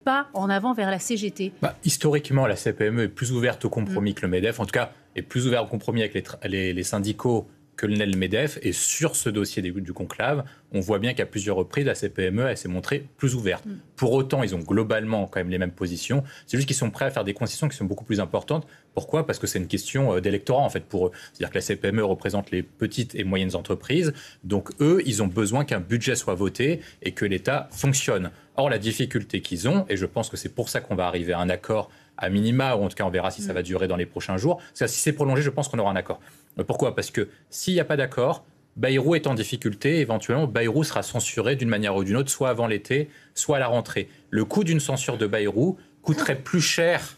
pas en avant vers la CGT? Historiquement, la CPME est plus ouverte au compromis que le MEDEF. En tout cas, est plus ouverte au compromis avec les syndicaux que le MEDEF. Et sur ce dossier du conclave, on voit bien qu'à plusieurs reprises, la CPME, elle s'est montrée plus ouverte. Pour autant, ils ont globalement quand même les mêmes positions. C'est juste qu'ils sont prêts à faire des concessions qui sont beaucoup plus importantes. Pourquoi ? Parce que c'est une question d'électorat, en fait, pour eux. C'est-à-dire que la CPME représente les petites et moyennes entreprises. Donc, eux, ils ont besoin qu'un budget soit voté et que l'État fonctionne. Or, la difficulté qu'ils ont, et je pense que c'est pour ça qu'on va arriver à un accord à minima, ou en tout cas, on verra si ça va durer dans les prochains jours. Si c'est prolongé, je pense qu'on aura un accord. Pourquoi ? Parce que s'il n'y a pas d'accord, Bayrou est en difficulté. Éventuellement, Bayrou sera censuré d'une manière ou d'une autre, soit avant l'été, soit à la rentrée. Le coût d'une censure de Bayrou coûterait plus cher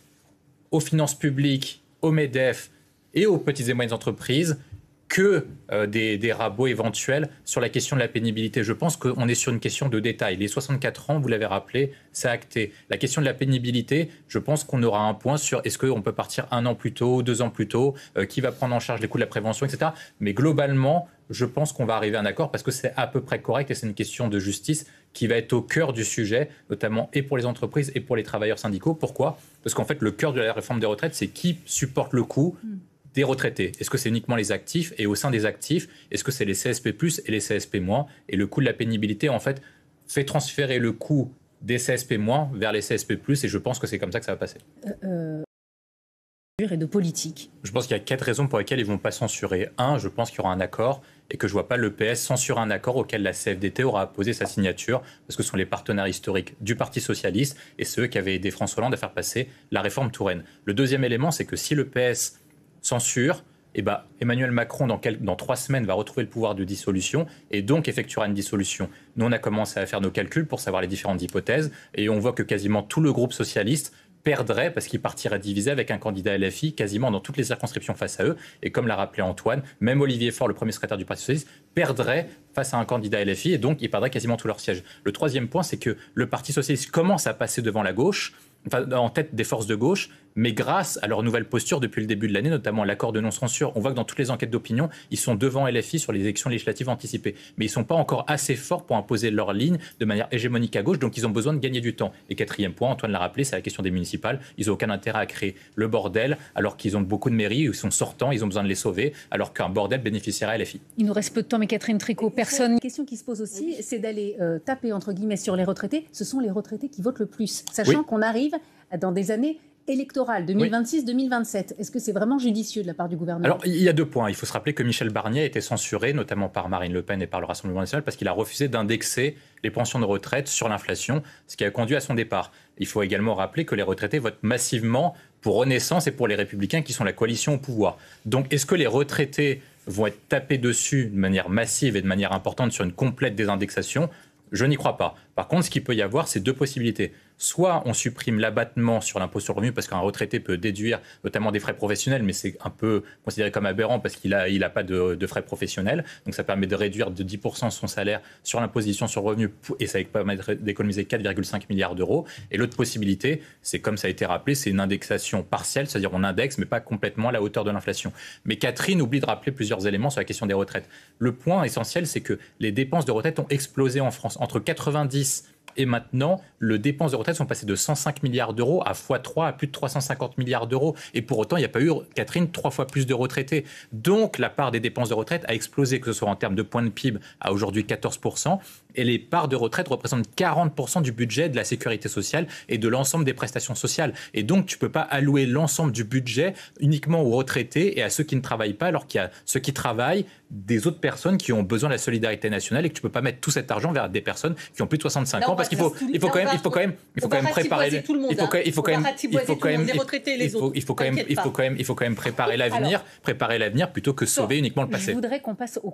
aux finances publiques, au MEDEF et aux petites et moyennes entreprises que des rabots éventuels sur la question de la pénibilité. Je pense qu'on est sur une question de détail. Les 64 ans, vous l'avez rappelé, c'est acté. La question de la pénibilité, je pense qu'on aura un point sur est-ce qu'on peut partir 1 an plus tôt, 2 ans plus tôt, qui va prendre en charge les coûts de la prévention, etc. Mais globalement, je pense qu'on va arriver à un accord parce que c'est à peu près correct et c'est une question de justice qui va être au cœur du sujet, notamment et pour les entreprises et pour les travailleurs syndicaux. Pourquoi ? Parce qu'en fait, le cœur de la réforme des retraites, c'est qui supporte le coût des retraités. Est-ce que c'est uniquement les actifs ? Et au sein des actifs, est-ce que c'est les CSP+, et les CSP-? Et le coût de la pénibilité, en fait, fait transférer le coût des CSP- vers les CSP+, et je pense que c'est comme ça que ça va passer. Et de politique. Je pense qu'il y a 4 raisons pour lesquelles ils ne vont pas censurer. 1, je pense qu'il y aura un accord et que je ne vois pas le PS censurer un accord auquel la CFDT aura apposé sa signature, parce que ce sont les partenaires historiques du Parti socialiste et ceux qui avaient aidé François Hollande à faire passer la réforme Touraine. Le deuxième élément, c'est que si le PS censure, Emmanuel Macron, dans 3 semaines, va retrouver le pouvoir de dissolution et donc effectuera une dissolution. Nous, on a commencé à faire nos calculs pour savoir les différentes hypothèses et on voit que quasiment tout le groupe socialiste perdrait parce qu'il partirait divisé avec un candidat LFI quasiment dans toutes les circonscriptions face à eux. Et comme l'a rappelé Antoine, même Olivier Faure, le premier secrétaire du Parti socialiste, perdrait face à un candidat LFI et donc il perdrait quasiment tous leurs sièges. Le troisième point, c'est que le Parti socialiste commence à passer devant la gauche, en tête des forces de gauche, mais grâce à leur nouvelle posture depuis le début de l'année, notamment l'accord de non-censure, on voit que dans toutes les enquêtes d'opinion, ils sont devant LFI sur les élections législatives anticipées. Mais ils ne sont pas encore assez forts pour imposer leur ligne de manière hégémonique à gauche, donc ils ont besoin de gagner du temps. Et quatrième point, Antoine l'a rappelé, c'est la question des municipales. Ils n'ont aucun intérêt à créer le bordel, alors qu'ils ont beaucoup de mairies, ils sont sortants, ils ont besoin de les sauver, alors qu'un bordel bénéficierait à LFI. Il nous reste peu de temps, mais Catherine Tricot, personne... Une question qui se pose aussi, c'est d'aller taper, entre guillemets, sur les retraités. Ce sont les retraités qui votent le plus, sachant qu'on arrive dans des années électorales, 2026-2027. Est-ce que c'est vraiment judicieux de la part du gouvernement ? Alors, il y a 2 points. Il faut se rappeler que Michel Barnier a été censuré, notamment par Marine Le Pen et par le Rassemblement national, parce qu'il a refusé d'indexer les pensions de retraite sur l'inflation, ce qui a conduit à son départ. Il faut également rappeler que les retraités votent massivement pour Renaissance et pour les Républicains, qui sont la coalition au pouvoir. Donc, est-ce que les retraités vont être tapés dessus de manière massive et de manière importante sur une complète désindexation ? Je n'y crois pas. Par contre, ce qu'il peut y avoir, c'est 2 possibilités. Soit on supprime l'abattement sur l'impôt sur le revenu parce qu'un retraité peut déduire notamment des frais professionnels, mais c'est un peu considéré comme aberrant parce qu'il a pas de frais professionnels. Donc ça permet de réduire de 10% son salaire sur l'imposition sur le revenu et ça permet d'économiser 4,5 milliards d'euros. Et l'autre possibilité, c'est comme ça a été rappelé, c'est une indexation partielle, c'est-à-dire on indexe mais pas complètement à la hauteur de l'inflation. Mais Catherine oublie de rappeler plusieurs éléments sur la question des retraites. Le point essentiel, c'est que les dépenses de retraite ont explosé en France. Entre 90 et maintenant, les dépenses de retraite sont passées de 105 milliards d'euros à x3 à plus de 350 milliards d'euros. Et pour autant, il n'y a pas eu, Catherine, 3 fois plus de retraités. Donc, la part des dépenses de retraite a explosé, que ce soit en termes de points de PIB, à aujourd'hui 14%. Et les parts de retraite représentent 40% du budget de la sécurité sociale et de l'ensemble des prestations sociales. Et donc, tu ne peux pas allouer l'ensemble du budget uniquement aux retraités et à ceux qui ne travaillent pas, alors qu'il y a ceux qui travaillent, des autres personnes qui ont besoin de la solidarité nationale et que tu ne peux pas mettre tout cet argent vers des personnes qui ont plus de 65 ans parce qu'il faut quand même préparer préparer l'avenir plutôt que sauver uniquement le passé. Je voudrais qu'on passe au